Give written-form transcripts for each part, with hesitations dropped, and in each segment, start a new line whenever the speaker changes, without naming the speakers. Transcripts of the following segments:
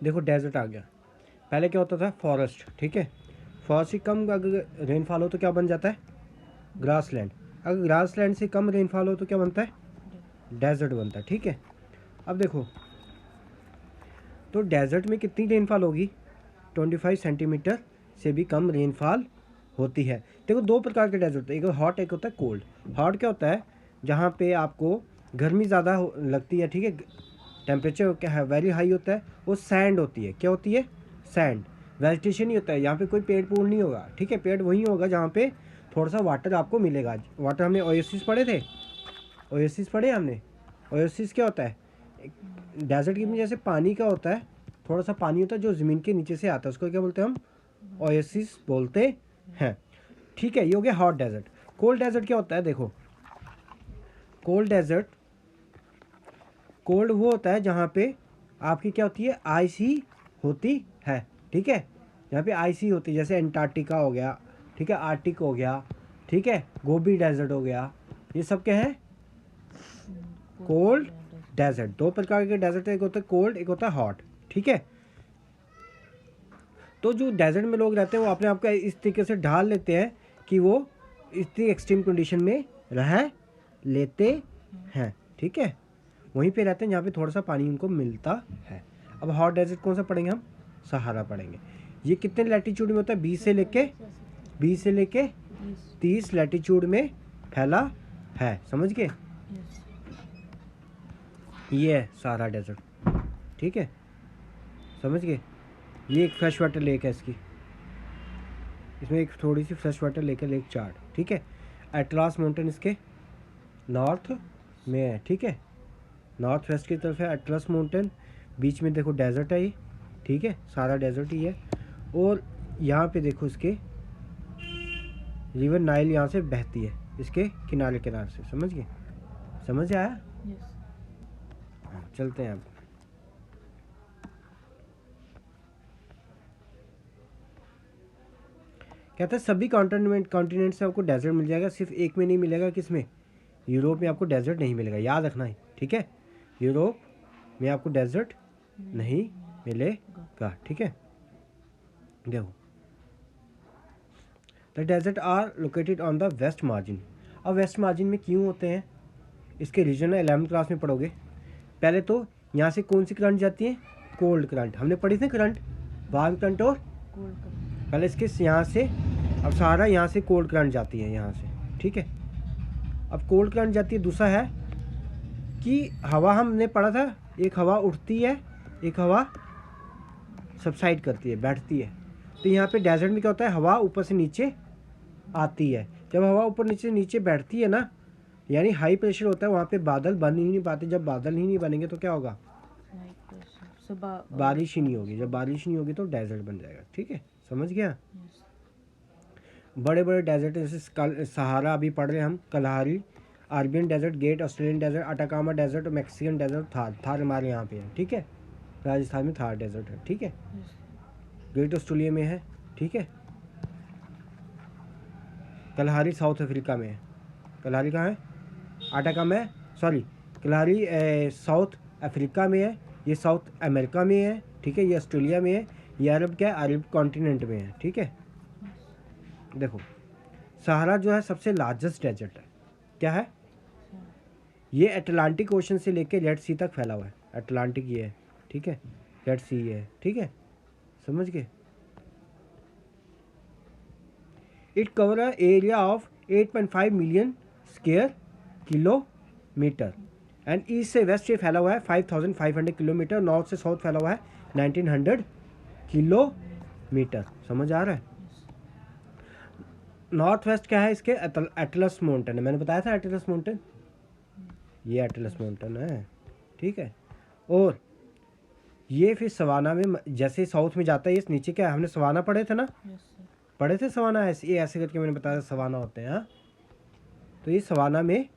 देखो डेजर्ट आ गया। पहले क्या होता था, फॉरेस्ट, ठीक है, फॉरेस्ट से कम अगर रेनफॉल हो तो क्या बन जाता है, ग्रास लैंड। अगर ग्रास लैंड से कम रेनफॉल हो तो क्या बनता है, डेजर्ट बनता है, ठीक है। अब देखो, तो डेजर्ट में कितनी रेनफॉल होगी, 25 सेंटीमीटर से भी कम रेनफॉल होती है। देखो दो प्रकार के डेजर्ट होते हैं, एक हॉट एक होता है कोल्ड। हॉट क्या होता है, जहाँ पे आपको गर्मी ज़्यादा लगती है, ठीक है, टेम्परेचर क्या है, वेरी हाई होता है। वो सैंड होती है, क्या होती है, सैंड। वेजिटेशन नहीं होता है, यहाँ पे कोई पेड़ पूड़ नहीं होगा, ठीक है। पेड़ वहीं होगा जहाँ पे थोड़ा सा वाटर आपको मिलेगा। वाटर हमने ओएसिस पढ़े थे, ओएसिस पढ़े हमने। ओएसिस क्या होता है, डेजर्ट की जैसे पानी का होता है, थोड़ा सा पानी होता है जो ज़मीन के नीचे से आता है, उसको क्या बोलते हैं हम, ओएसिस बोलते हैं, ठीक है। ये हो गया हॉट डेजर्ट। कोल्ड डेजर्ट क्या होता है, देखो कोल्ड डेजर्ट, कोल्ड वो होता है जहाँ पे आपकी क्या होती है, आइस ही होती है, ठीक है। यहाँ पे आइस ही होती है, जैसे एंटार्क्टिका हो गया, ठीक है, आर्टिक हो गया, ठीक है, गोबी डेजर्ट हो गया, ये सब क्या है, कोल्ड डेजर्ट। दो प्रकार के डेजर्ट, एक होता है कोल्ड, एक होता है हॉट, ठीक है। तो जो डेजर्ट में लोग रहते हैं वो अपने आप को इस तरीके से ढाल लेते हैं कि वो इतनी एक्सट्रीम कंडीशन में रह लेते हैं, ठीक है, वहीं पे रहते हैं जहाँ पे थोड़ा सा पानी उनको मिलता है। अब हॉट डेजर्ट कौन सा पढ़ेंगे हम, सहारा पढ़ेंगे। ये कितने लैटीट्यूड में होता है, 20 से लेके 30 लैटीट्यूड में फैला है, समझ गए। ये है सहारा डेजर्ट, ठीक है, समझ गए। ये एक फ्रेश वाटर लेक है इसकी, इसमें एक थोड़ी सी फ्रेश वाटर लेक है, लेक चार्ट, ठीक है। एटलास माउंटेन इसके नॉर्थ में है, ठीक है, नॉर्थ वेस्ट की तरफ है एटलस माउंटेन। बीच में देखो डेजर्ट है ये, ठीक है, सारा डेजर्ट ही है। और यहाँ पे देखो इसके रिवर नाइल यहाँ से बहती है, इसके किनारे किनारे से, समझ गए, समझ आया। हाँ, चलते हैं अब। कहते हैं सभी कॉन्टिनेंट से आपको डेजर्ट मिल जाएगा, सिर्फ एक में नहीं मिलेगा, किसमें, यूरोप में आपको डेजर्ट नहीं मिलेगा, याद रखना है, ठीक है। यूरोप में आपको डेजर्ट नहीं मिलेगा, ठीक है। देखो the desert are located on the west margin. अब वेस्ट मार्जिन में क्यों होते हैं, इसके रीजन है, 11वीं क्लास में पढ़ोगे। पहले तो यहाँ से कौन सी करंट जाती है, कोल्ड करंट, हमने पढ़ी थी करंट, वार्म करंट और कोल्ड करंट। पहले इसके यहाँ से, अब सहारा यहाँ से कोल्ड करंट जाती है यहाँ से, ठीक है। अब कोल्ड करंट जाती है, दूसरा है कि हवा, हमने पढ़ा था, एक हवा उठती है, एक हवा सबसाइड करती है, बैठती है। तो यहाँ पे डेजर्ट में क्या होता है, हवा ऊपर से नीचे आती है। जब हवा ऊपर नीचे नीचे बैठती है ना, यानी हाई प्रेशर होता है, वहाँ पे बादल बन ही नहीं पाते। जब बादल ही नहीं बनेंगे तो क्या होगा, बारिश ही नहीं होगी। जब बारिश नहीं होगी तो डेजर्ट बन जाएगा, ठीक है, समझ गया। बड़े बड़े डेजर्ट जैसे सहारा अभी पढ़ रहे हैं हम, Kalahari, Arabian desert, great Australian desert, Atacama desert, Mexican desert, Thar हमारे यहाँ पे है, ठीक है, राजस्थान में थार डेजर्ट है, ठीक है, ग्रेट ऑस्ट्रेलिया में है, ठीक है। कलहारी साउथ अफ्रीका में है, कलहारी कहाँ है, अटाकामा है, सॉरी, कलहारी साउथ अफ्रीका में है, ये साउथ अमेरिका में है, ठीक है, ये ऑस्ट्रेलिया में है, ये अरब क्या है, अरब कॉन्टिनेंट में है, ठीक है। देखो सहारा जो है सबसे लार्जेस्ट डेजर्ट है, क्या है, ये अटलांटिक ओशन से लेके रेड सी तक फैला हुआ है। अटलांटिक ये है, ठीक है, रेड सी ये है, ठीक है, समझ गए। It cover a area of 8.5 million square kilometre and east से वेस्ट से फैला हुआ है 5500 किलोमीटर, नॉर्थ से साउथ फैला हुआ है 1900 किलोमीटर, समझ आ रहा है। नॉर्थ वेस्ट क्या है इसके, एटलस माउंटेन है, मैंने बताया था एटलस माउंटेन, ये एटलस माउंटेन है, ठीक है। और ये फिर सवाना में, जैसे साउथ में जाता है ये नीचे, क्या है, हमने सवाना पढ़े थे ना, पढ़े थे सवाना, ऐसे ये ऐसे करके मैंने बताया सवाना होते हैं, हाँ। तो ये सवाना में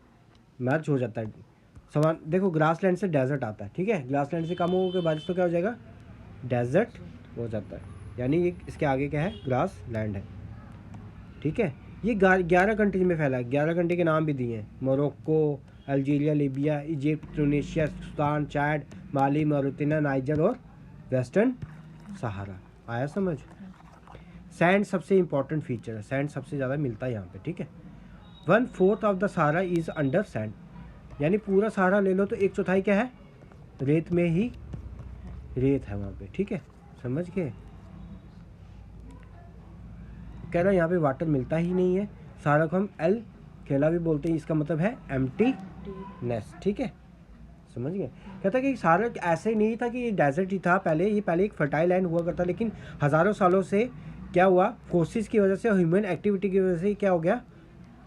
मैच हो जाता है। सवान देखो ग्रासलैंड से डेजर्ट आता है, ठीक है, ग्रासलैंड से कम हो के बारिश तो क्या हो जाएगा, डेजर्ट हो जाता है, यानी ये इसके आगे क्या है, ग्रास लैंड है, ठीक है। ये 11 कंट्री में फैला है, 11 कंट्री के नाम भी दिए हैं, Morocco, Algeria, Libya, Egypt, Tunisia, Sudan, Chad, Mali, Mauritania, Niger और वेस्टर्न सहारा। आया समझ? सैंड सबसे इंपॉर्टेंट फीचर है, सैंड सबसे ज़्यादा मिलता है यहाँ पे, ठीक है। 1/4 of the Sahara is under sand, यानी पूरा सहारा ले लो तो 1/4 क्या है, रेत में ही रेत है वहाँ पे, ठीक है, समझ गए। कह रहा है यहाँ पे वाटर मिलता ही नहीं है, सहारा को हम एल केला भी बोलते हैं, इसका मतलब है एम्प्टीनेस, ठीक है, समझ गए। कहता है कि सहारा ऐसे ही नहीं था कि ये डेजर्ट ही था पहले, ये पहले एक फर्टाइल लैंड हुआ करता, लेकिन हज़ारों सालों से क्या हुआ, फोर्सेस की वजह से और ह्यूमन एक्टिविटी की वजह से क्या हो गया,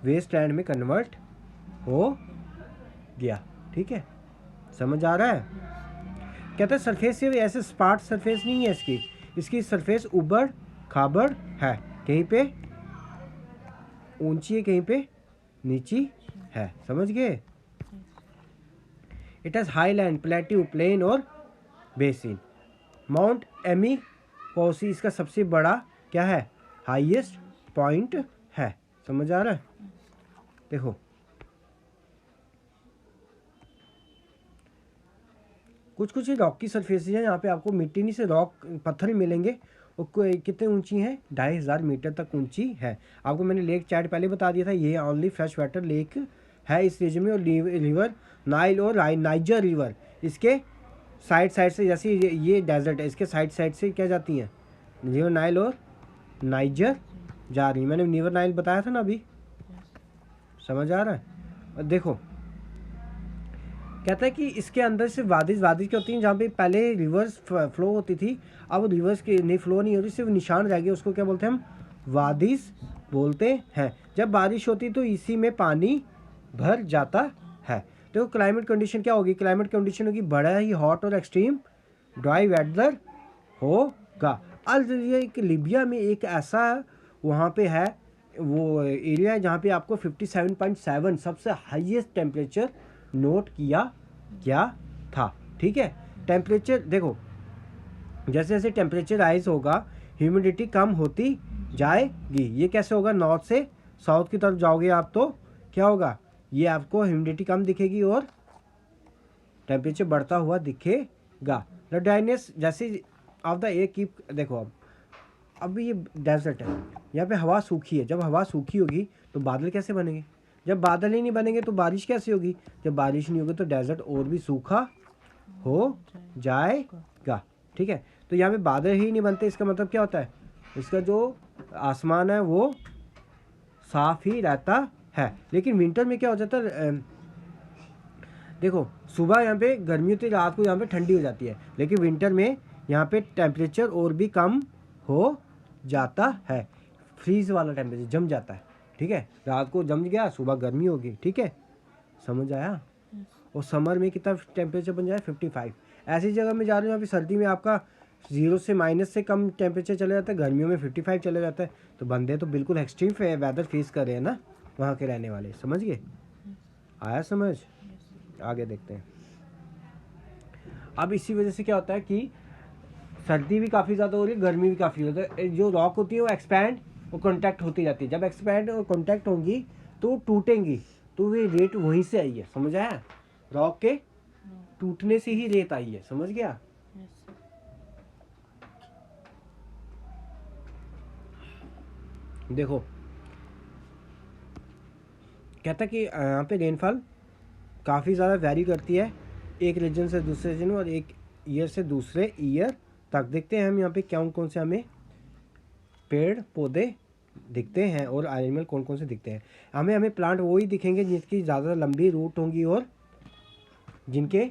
वेस्ट लैंड में कन्वर्ट हो गया, ठीक है, समझ आ रहा है। कहता है सरफेस से ऐसे स्पार्ट सरफेस नहीं है इसकी सरफेस उबड़ खाबड़ है, कहीं पे ऊंची है, कहीं पे नीची है, समझ गए। It has highland, plateau, plain और बेसिन। माउंट एमी पॉसी इसका सबसे बड़ा क्या है, हाईएस्ट पॉइंट है, समझ आ रहा है। देखो कुछ कुछ रॉक की सरफेसेज है, यहाँ पे आपको मिट्टी नहीं से रॉक पत्थर मिलेंगे, और कितने ऊंची हैं, 2500 मीटर तक ऊंची है। आपको मैंने लेक चैट पहले बता दिया था, ये ओनली फ्रेश वाटर लेक है इस रीजन में, और रिवर नाइल और नाइजर रिवर इसके साइड से, जैसे ये डेजर्ट है, इसके साइड से क्या जाती हैं, रिवर नाइल और नाइजर जा रही है। मैंने रिवर नाइल बताया था ना अभी, समझ आ रहा है। और देखो कहता है कि इसके अंदर सिर्फ वादिस क्या होती हैं, जहाँ पे पहले रिवर्स फ्लो होती थी, अब रिवर्स की नहीं फ्लो नहीं होती, सिर्फ निशान रह गए, उसको क्या बोलते हैं हम, वादिस बोलते हैं। जब बारिश होती तो इसी में पानी भर जाता है। तो क्लाइमेट कंडीशन क्या होगी, क्लाइमेट कंडीशन होगी बड़ा ही हॉट और एक्सट्रीम ड्राई वेदर होगा। एक लीबिया में एक ऐसा वहाँ पे है, वो एरिया है जहाँ पे आपको 57.7 सबसे हाईएस्ट टेम्परेचर नोट किया गया था, ठीक है। टेम्परेचर देखो, जैसे जैसे टेम्परेचर राइज होगा ह्यूमिडिटी कम होती जाएगी। ये कैसे होगा, नॉर्थ से साउथ की तरफ जाओगे आप तो क्या होगा, ये आपको ह्यूमिडिटी कम दिखेगी और टेम्परेचर बढ़ता हुआ दिखेगा। द ड्राइनेस जैसे ऑफ द एयर कीप, देखो अब ये डेजर्ट है, यहाँ पे हवा सूखी है, जब हवा सूखी होगी तो बादल कैसे बनेंगे, जब बादल ही नहीं बनेंगे तो बारिश कैसे होगी, जब बारिश नहीं होगी तो डेजर्ट और भी सूखा हो जाएगा, ठीक है। तो यहाँ पे बादल ही नहीं बनते, इसका मतलब क्या होता है, इसका जो आसमान है वो साफ ही रहता है। लेकिन विंटर में क्या हो जाता है, देखो सुबह यहाँ पे गर्मी होती है, रात को यहाँ पे ठंडी हो जाती है, लेकिन विंटर में यहाँ पे टेम्परेचर और भी कम हो जाता है, फ्रीज वाला टेम्परेचर जम जाता है, ठीक है, रात को जम गया, सुबह गर्मी होगी, ठीक है, समझ आया। और समर में कितना टेम्परेचर बन जाए, 55। ऐसी जगह में जा रहे हो जहाँ पे सर्दी में आपका 0 से माइनस से कम टेम्परेचर चले जाता है, गर्मियों में 55 चले जाता है, तो बंदे तो बिल्कुल एक्सट्रीम वेदर फेस कर रहे हैं ना वहाँ के रहने वाले, समझ गए। आया समझ, आगे देखते हैं। अब इसी वजह से क्या होता है कि सर्दी भी काफ़ी ज़्यादा हो रही है, गर्मी भी काफ़ी ज़्यादा, जो रॉक होती है वो एक्सपैंड और कॉन्टैक्ट होती जाती है, जब एक्सपैंड और कॉन्टैक्ट होंगी तो टूटेंगी, तो वे रेत वहीं से आई है, समझ आया, रॉक के टूटने से ही रेत आई है, समझ गया। देखो कहता है कि यहाँ पे रेनफॉल काफ़ी ज़्यादा वैरी करती है एक रीजन से दूसरे रीजन में और एक ईयर से दूसरे ईयर तक। देखते हैं हम यहाँ पे कौन से हमें पेड़ पौधे दिखते हैं और एनिमल कौन कौन से दिखते हैं। हमें प्लांट वही दिखेंगे जिनकी ज़्यादा लंबी रूट होंगी और जिनके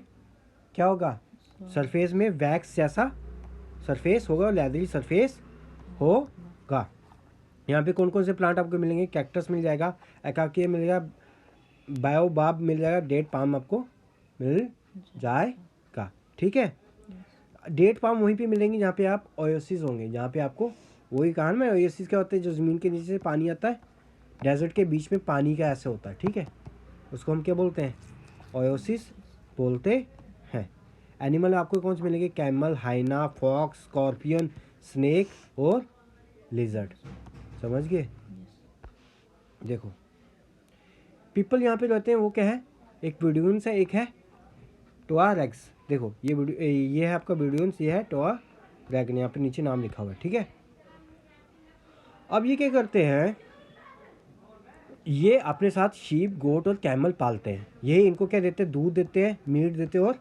क्या होगा, सरफेस में वैक्स जैसा सरफेस होगा और लेदरी सरफेस होगा। यहाँ पे कौन कौन से प्लांट आपको मिलेंगे, कैक्टस मिल जाएगा, एकाकिया मिलेगा, बायोबाब मिल जाएगा, डेट पाम आपको मिल जाएगा, ठीक है। डेट पाम वहीं पे मिलेंगे जहाँ पे आप ओएसिस होंगे, जहाँ पे आपको वही कहा मैं, ओएसिस क्या होते हैं, जो ज़मीन के नीचे से पानी आता है, डेजर्ट के बीच में पानी का ऐसे होता है, ठीक है, उसको हम क्या बोलते हैं, ओएसिस बोलते हैं। एनिमल आपको कौन से मिलेंगे, कैमल, हाइना, फॉक्स, स्कॉर्पियन, स्नेक और लिजर्ड, समझ गए। देखो पीपल यहाँ पे रहते हैं, वो क्या है, एक बेडूइन्स है, एक है टोआरेक्स, देखो ये है आपका वीडियोन्स, ये है टोआरेगन, यहाँ पे नीचे नाम लिखा हुआ है, ठीक है। अब ये क्या करते हैं, ये अपने साथ शीप, गोट और कैमल पालते हैं। ये इनको क्या देते हैं, दूध देते हैं, मीट देते हैं और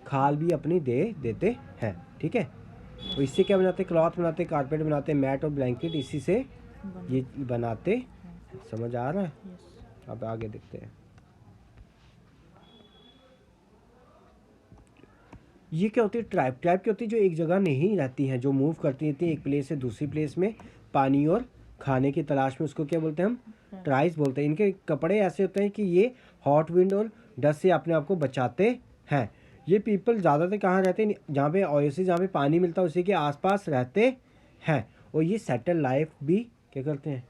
खाल भी अपनी दे देते हैं, ठीक है। तो इससे क्या बनाते हैं, क्लॉथ बनाते हैं, कारपेट बनाते हैं, मैट और ब्लैंकेट इसी से ये बनाते हैं। समझ आ रहा है? अब आगे देखते हैं। ये क्या होती है, ट्राइब क्या होती है, जो एक जगह नहीं रहती हैं, जो मूव करती रहती है एक प्लेस से दूसरी प्लेस में पानी और खाने की तलाश में। उसको क्या बोलते हैं हम, ट्राइब्स बोलते हैं। इनके कपड़े ऐसे होते हैं कि ये हॉट विंड और डस्ट से अपने आप को बचाते हैं। ये पीपल ज़्यादातर कहाँ रहते हैं, जहाँ पे ओएसिस, जहाँ पे पानी मिलता है उसी के आसपास रहते हैं। और ये सेटल लाइफ भी क्या करते हैं,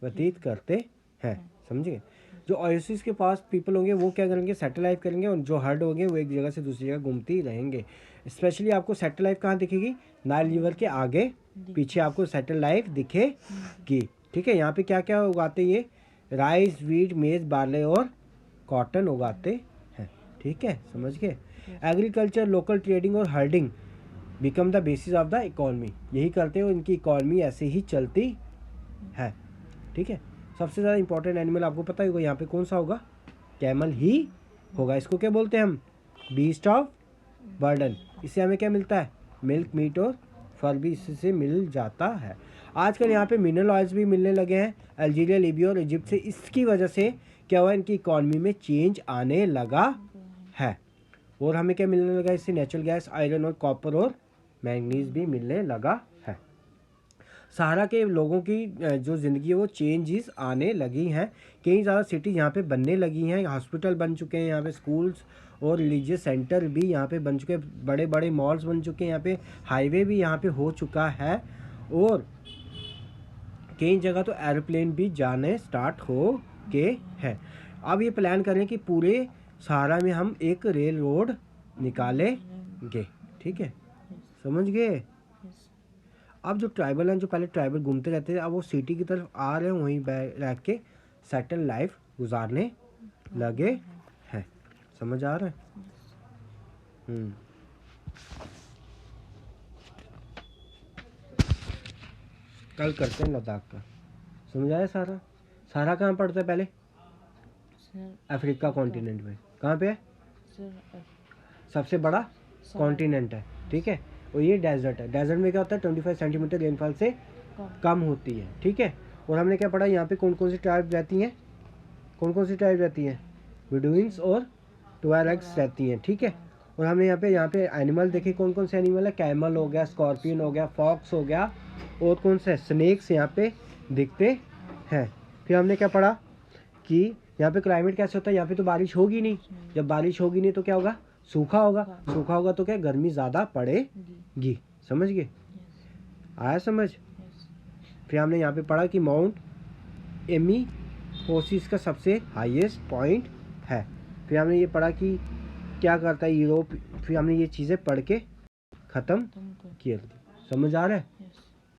व्यतीत करते हैं, समझिए। जो ओएसिस के पास पीपल होंगे वो क्या करेंगे, सेटल लाइफ करेंगे, और जो हर्ड होंगे वो एक जगह से दूसरी जगह घूमती रहेंगे। स्पेशली आपको सेटल लाइफ कहाँ दिखेगी, नाइल रिवर के आगे पीछे आपको सेटल लाइफ दिखेगी, ठीक है। यहाँ पे क्या क्या उगाते हैं, ये राइस, वीट, मेज, बार्ले और कॉटन उगाते हैं, ठीक है, समझ गए। एग्रीकल्चर, लोकल ट्रेडिंग और herding become the basis of the economy, यही करते हैं, इनकी इकॉनमी ऐसे ही चलती है, ठीक है। सबसे ज़्यादा इंपॉर्टेंट एनिमल आपको पता होगा यहाँ पे कौन सा होगा, कैमल ही होगा। इसको क्या बोलते हैं हम, बीस्ट ऑफ बर्डन। इससे हमें क्या मिलता है, मिल्क, मीट और फर भी इससे मिल जाता है। आजकल यहाँ पे मिनरल ऑयल्स भी मिलने लगे हैं अल्जीरिया, लीबिया और इजिप्ट से। इसकी वजह से क्या हुआ, इनकी इकॉनमी में चेंज आने लगा है। और हमें क्या मिलने लगा इससे, नेचुरल गैस, आयरन और कॉपर और मैंगनीज भी मिलने लगा है। सहारा के लोगों की जो ज़िंदगी है वो चेंजेस आने लगी हैं। कई ज़्यादा सिटी यहाँ पे बनने लगी हैं, हॉस्पिटल बन चुके हैं यहाँ पे, स्कूल्स और रिलीजियस सेंटर भी यहाँ पे बन चुके हैं, बड़े बड़े मॉल्स बन चुके हैं यहाँ पे, हाईवे भी यहाँ पे हो चुका है, और कई जगह तो एरोप्लेन भी जाने स्टार्ट हो गए हैं। अब ये प्लान करें कि पूरे सहारा में हम एक रेल रोड निकालेंगे, ठीक है, समझ गए। अब जो ट्राइबल हैं, जो पहले ट्राइबल घूमते रहते थे, अब वो सिटी की तरफ आ रहे हैं, वहीं रह के सेटल लाइफ गुजारने लगे हैं। समझ आ रहा है? कल करते हैं लद्दाख का। समझ आया? सहारा कहाँ पड़ता है, पहले अफ्रीका कॉन्टिनेंट में। कहाँ पे है, सबसे बड़ा कॉन्टिनेंट है, ठीक है। और ये डेजर्ट है। डेजर्ट में क्या होता है, 25 सेंटीमीटर रेनफॉल से कम होती है, ठीक है। और हमने क्या पढ़ा, यहाँ पे कौन कौन सी ट्राइब रहती हैं, कौन कौन सी ट्राइब रहती हैं, बेडुइन्स और टुआरेग्स रहती हैं, ठीक है। और हमने यहाँ पे एनिमल देखे, कौन कौन से एनिमल है, कैमल हो गया, स्कॉर्पियन हो गया, फॉक्स हो गया, और कौन से स्नेक्स यहाँ पे दिखते हैं। फिर हमने क्या पढ़ा कि यहाँ पे क्लाइमेट कैसे होता है, यहाँ पे तो बारिश होगी नहीं, जब बारिश होगी नहीं तो क्या होगा, सूखा होगा, सूखा होगा तो क्या, गर्मी ज़्यादा पड़ेगी, समझ गए, आया समझ। फिर हमने यहाँ पे पढ़ा कि माउंट एमी ओसिस का सबसे हाईएस्ट पॉइंट है। फिर हमने ये पढ़ा कि क्या करता है यूरोप। फिर हमने ये चीज़ें पढ़ के ख़त्म किया। समझ आ रहा है?